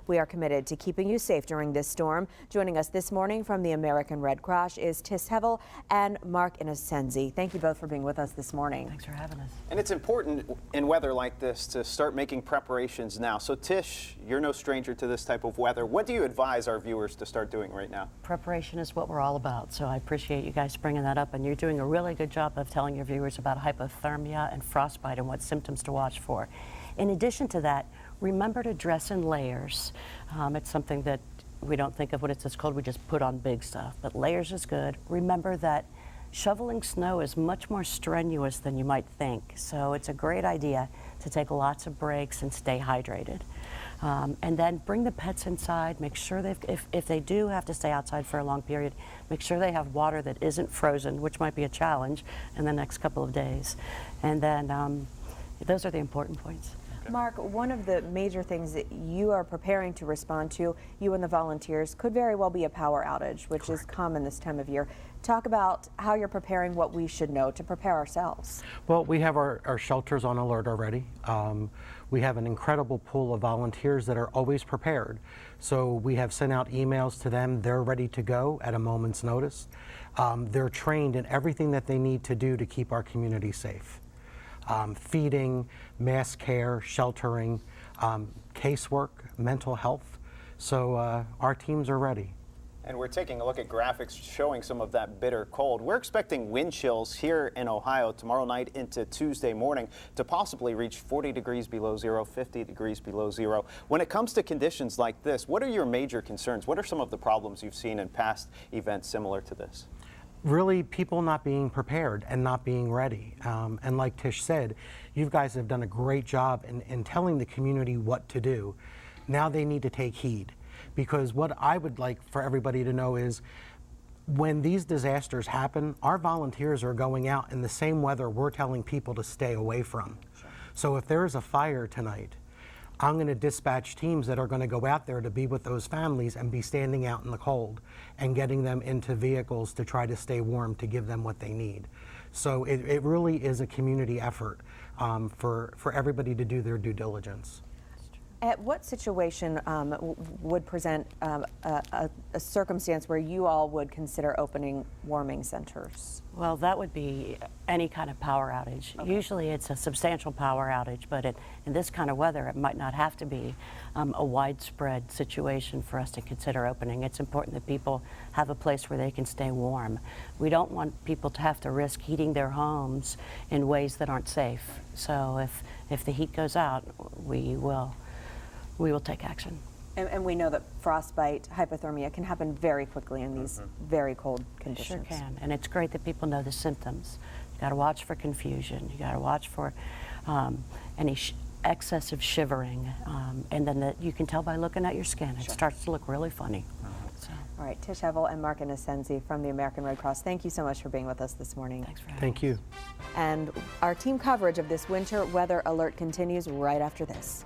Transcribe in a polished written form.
We are committed to keeping you safe during this storm. Joining us this morning from the American Red Cross is Tish Hevel and Mark Innocenzi. Thank you both for being with us this morning. Thanks for having us. And it's important in weather like this to start making preparations now. So Tish, you're no stranger to this type of weather. What do you advise our viewers to start doing right now? Preparation is what we're all about, so I appreciate you guys bringing that up, and you're doing a really good job of telling your viewers about hypothermia and frostbite and what symptoms to watch for. In addition to that, remember to dress in layers. It's something that we don't think of when it's this cold, we just put on big stuff, but layers is good. Remember that shoveling snow is much more strenuous than you might think, so it's a great idea to take lots of breaks and stay hydrated. And then bring the pets inside, make sure if they do have to stay outside for a long period, make sure they have water that isn't frozen, which might be a challenge in the next couple of days. And then those are the important points. Mark, one of the major things that you are preparing to respond to, you and the volunteers, could very well be a power outage, which is common this time of year. Talk about how you're preparing, what we should know to prepare ourselves. Well, we have our shelters on alert already. We have an incredible pool of volunteers that are always prepared. So we have sent out emails to them. They're ready to go at a moment's notice. They're trained in everything that they need to do to keep our community safe. Feeding, mass care, sheltering, casework, mental health. So our teams are ready. And we're taking a look at graphics showing some of that bitter cold. We're expecting wind chills here in Ohio tomorrow night into Tuesday morning to possibly reach 40 degrees below zero, 50 degrees below zero. When it comes to conditions like this, what are your major concerns? What are some of the problems you've seen in past events similar to this? Really, people not being prepared and not being ready. And like Tish said, you guys have done a great job in telling the community what to do. Now they need to take heed. Because what I would like for everybody to know is when these disasters happen, our volunteers are going out in the same weather we're telling people to stay away from. Sure. So if there's a fire tonight, I'm going to dispatch teams that are going to go out there to be with those families and be standing out in the cold and getting them into vehicles to try to stay warm to give them what they need. So it really is a community effort for everybody to do their due diligence. At what situation would present a circumstance where you all would consider opening warming centers? Well, that would be any kind of power outage. Okay. Usually it's a substantial power outage, but in this kind of weather, it might not have to be a widespread situation for us to consider opening. It's important that people have a place where they can stay warm. We don't want people to have to risk heating their homes in ways that aren't safe. So if the heat goes out, we will take action. And we know that frostbite, hypothermia can happen very quickly in these very cold conditions. Sure can, and it's great that people know the symptoms. You got to watch for confusion. You got to watch for any excessive shivering, and then you can tell by looking at your skin. It starts to look really funny. So. All right, Tish Hevel and Mark Innocenzi from the American Red Cross, thank you so much for being with us this morning. Thanks for having us. Thank you. And our team coverage of this winter weather alert continues right after this.